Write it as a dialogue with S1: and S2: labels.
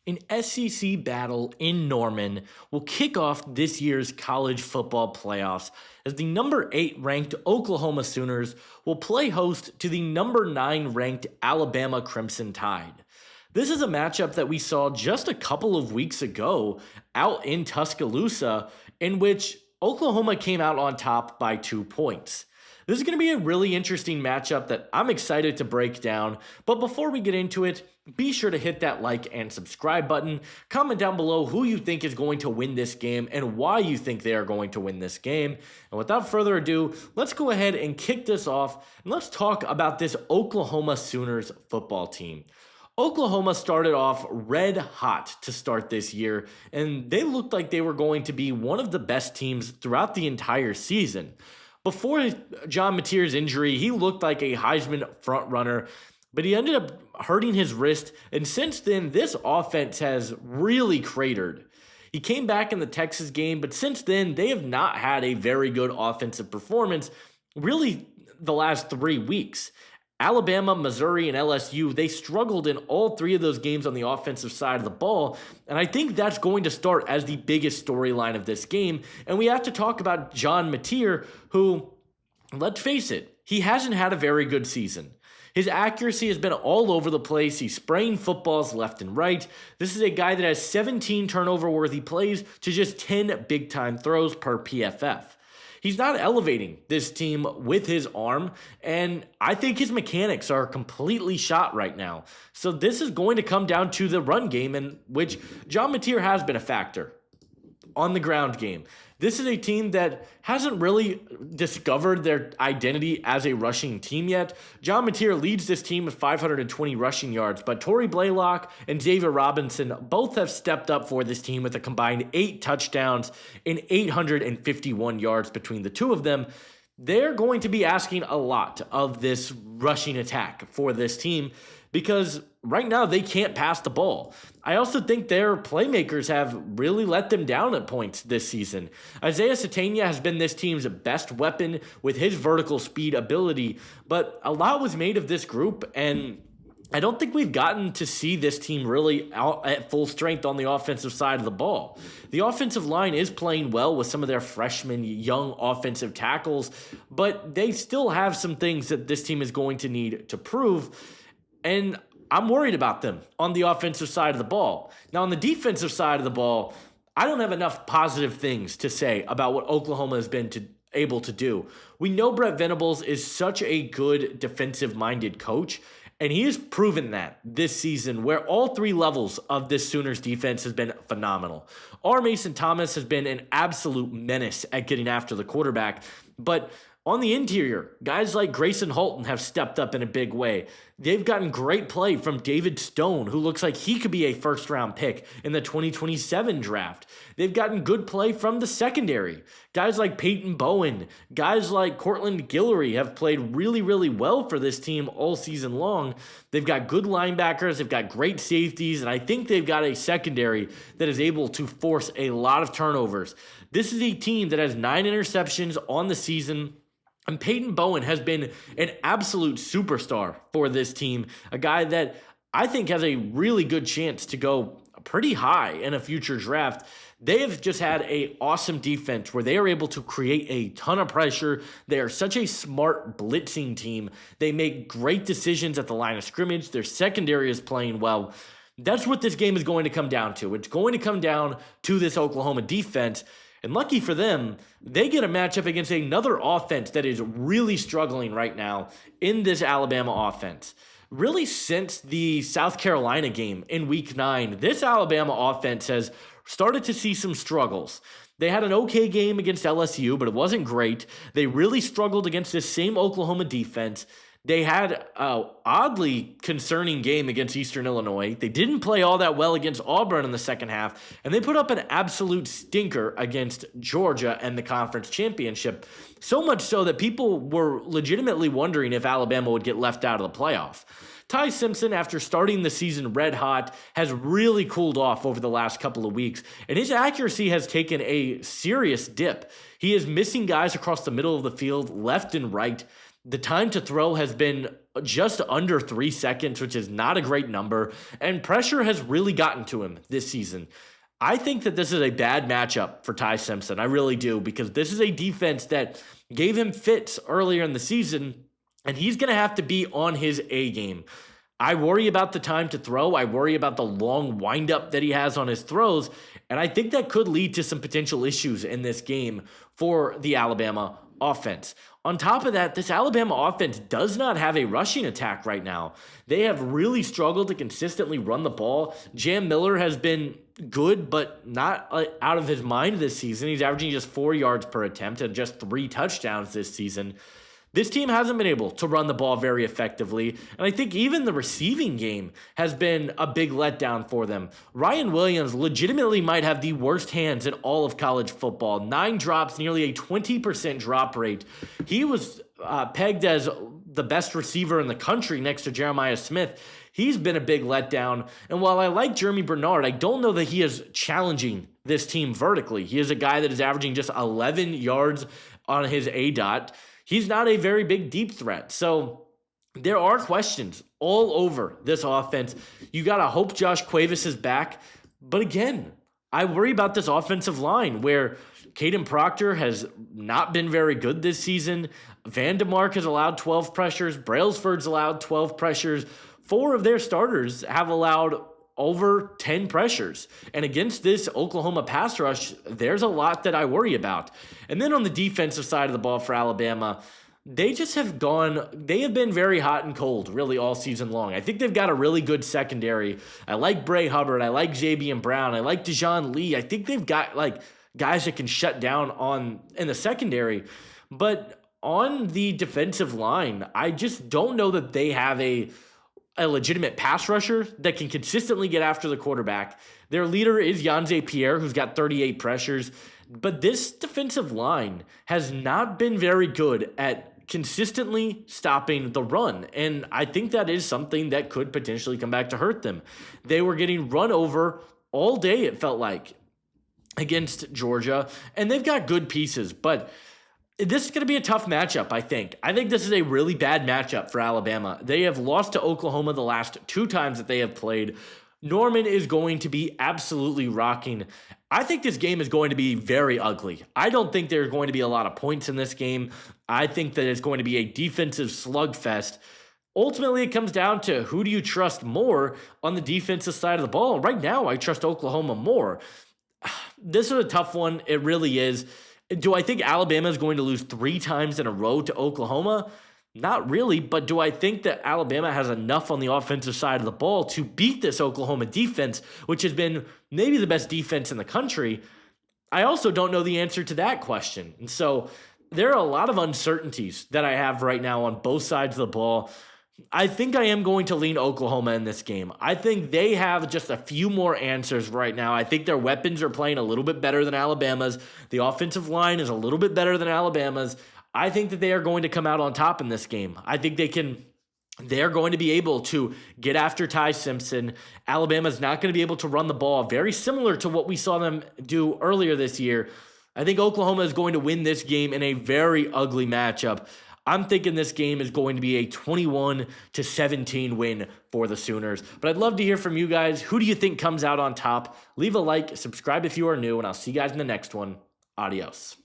S1: An SEC battle in Norman will kick off this year's college football playoffs as the number 8 ranked Oklahoma Sooners will play host to the number 9 ranked Alabama Crimson Tide. This is a matchup that we saw just a couple of weeks ago out in Tuscaloosa, in which Oklahoma came out on top by 2 points. This is going to be a really interesting matchup that I'm excited to break down, but before we get into it, be sure to hit that like and subscribe button. Comment down below who you think is going to win this game and why you think they are going to win this game. And without further ado, let's go ahead and kick this off and let's talk about this Oklahoma Sooners football team. Oklahoma started off red hot to start this year, and they looked like they were going to be one of the best teams throughout the entire season. Before John Mateer's injury, he looked like a Heisman frontrunner, but he ended up hurting his wrist, and since then, this offense has really cratered. He came back in the Texas game, but since then, they have not had a very good offensive performance, really the last 3 weeks. Alabama, Missouri, and LSU, they struggled in all 3 of those games on the offensive side of the ball, and I think that's going to start as the biggest storyline of this game, and we have to talk about John Mateer, who, let's face it, he hasn't had a very good season. His accuracy has been all over the place. He's spraying footballs left and right. This is a guy that has 17 turnover-worthy plays to just 10 big-time throws per PFF. He's not elevating this team with his arm, and I think his mechanics are completely shot right now. So this is going to come down to the run game, in which John Mateer has been a factor on the ground game. This is a team that hasn't really discovered their identity as a rushing team yet. John Mateer leads this team with 520 rushing yards, but Torrey Blaylock and Xavier Robinson both have stepped up for this team with a combined 8 touchdowns and 851 yards between the two of them. They're going to be asking a lot of this rushing attack for this team because right now they can't pass the ball. I also think their playmakers have really let them down at points this season. Isaiah Satania has been this team's best weapon with his vertical speed ability, but a lot was made of this group, and I don't think we've gotten to see this team really out at full strength on the offensive side of the ball. The offensive line is playing well with some of their freshman young offensive tackles, but they still have some things that this team is going to need to prove, and I'm worried about them on the offensive side of the ball. Now, on the defensive side of the ball, I don't have enough positive things to say about what Oklahoma has been able to do. We know Brett Venables is such a good defensive-minded coach, and he has proven that this season, where all 3 levels of this Sooners defense has been phenomenal. R. Mason Thomas has been an absolute menace at getting after the quarterback, but on the interior, guys like Grayson Halton have stepped up in a big way. They've gotten great play from David Stone, who looks like he could be a first-round pick in the 2027 draft. They've gotten good play from the secondary. Guys like Peyton Bowen, guys like Cortland Guillory have played really, really well for this team all season long. They've got good linebackers, they've got great safeties, and I think they've got a secondary that is able to force a lot of turnovers. This is a team that has 9 interceptions on the season, and Peyton Bowen has been an absolute superstar for this team, a guy that I think has a really good chance to go pretty high in a future draft. They have just had an awesome defense where they are able to create a ton of pressure. They are such a smart blitzing team. They make great decisions at the line of scrimmage. Their secondary is playing well. That's what this game is going to come down to. It's going to come down to this Oklahoma defense. And lucky for them, they get a matchup against another offense that is really struggling right now in this Alabama offense. Really, since the South Carolina game in Week 9, this Alabama offense has started to see some struggles. They had an okay game against LSU, but it wasn't great. They really struggled against this same Oklahoma defense. They had an oddly concerning game against Eastern Illinois. They didn't play all that well against Auburn in the second half, and they put up an absolute stinker against Georgia and the conference championship, so much so that people were legitimately wondering if Alabama would get left out of the playoff. Ty Simpson, after starting the season red hot, has really cooled off over the last couple of weeks, and his accuracy has taken a serious dip. He is missing guys across the middle of the field, left and right. The time to throw has been just under 3 seconds, which is not a great number, and pressure has really gotten to him this season. I think that this is a bad matchup for Ty Simpson. I really do, because this is a defense that gave him fits earlier in the season, and he's going to have to be on his A game. I worry about the time to throw. I worry about the long windup that he has on his throws, and I think that could lead to some potential issues in this game for the Alabama offense. On top of that, this Alabama offense does not have a rushing attack right now. They have really struggled to consistently run the ball. Jam Miller has been good, but not out of his mind this season. He's averaging just 4 yards per attempt and just 3 touchdowns this season. This team hasn't been able to run the ball very effectively, and I think even the receiving game has been a big letdown for them. Ryan Williams legitimately might have the worst hands in all of college football. 9 drops, nearly a 20% drop rate. He was pegged as the best receiver in the country next to Jeremiah Smith. He's been a big letdown, and while I like Jeremy Bernard, I don't know that he is challenging this team vertically. He is a guy that is averaging just 11 yards on his A-dot. He's not a very big deep threat. So there are questions all over this offense. You got to hope Josh Cuevas is back. But again, I worry about this offensive line where Caden Proctor has not been very good this season. Vandemark has allowed 12 pressures. Brailsford's allowed 12 pressures. 4 of their starters have allowed over 10 pressures. And against this Oklahoma pass rush, there's a lot that I worry about. And then on the defensive side of the ball for Alabama, they have been very hot and cold really all season long. I think they've got a really good secondary. I like Bray Hubbard. I like Xavier Brown. I like Dejon Lee. I think they've got guys that can shut down in the secondary. But on the defensive line, I just don't know that they have a legitimate pass rusher that can consistently get after the quarterback. Their leader is Yanze Pierre, who's got 38 pressures. But this defensive line has not been very good at consistently stopping the run. And I think that is something that could potentially come back to hurt them. They were getting run over all day, it felt like, against Georgia. And they've got good pieces, but this is going to be a tough matchup, I think. I think this is a really bad matchup for Alabama. They have lost to Oklahoma the last 2 times that they have played. Norman is going to be absolutely rocking. I think this game is going to be very ugly. I don't think there's going to be a lot of points in this game. I think that it's going to be a defensive slugfest. Ultimately, it comes down to who do you trust more on the defensive side of the ball. Right now, I trust Oklahoma more. This is a tough one. It really is. Do I think Alabama is going to lose 3 times in a row to Oklahoma? Not really, but do I think that Alabama has enough on the offensive side of the ball to beat this Oklahoma defense, which has been maybe the best defense in the country? I also don't know the answer to that question. And so there are a lot of uncertainties that I have right now on both sides of the ball. I think I am going to lean Oklahoma in this game. I think they have just a few more answers right now. I think their weapons are playing a little bit better than Alabama's. The offensive line is a little bit better than Alabama's. I think that they are going to come out on top in this game. I think they're going to be able to get after Ty Simpson. Alabama's not going to be able to run the ball, very similar to what we saw them do earlier this year. I think Oklahoma is going to win this game in a very ugly matchup. I'm thinking this game is going to be a 21-17 win for the Sooners. But I'd love to hear from you guys. Who do you think comes out on top? Leave a like, subscribe if you are new, and I'll see you guys in the next one. Adios.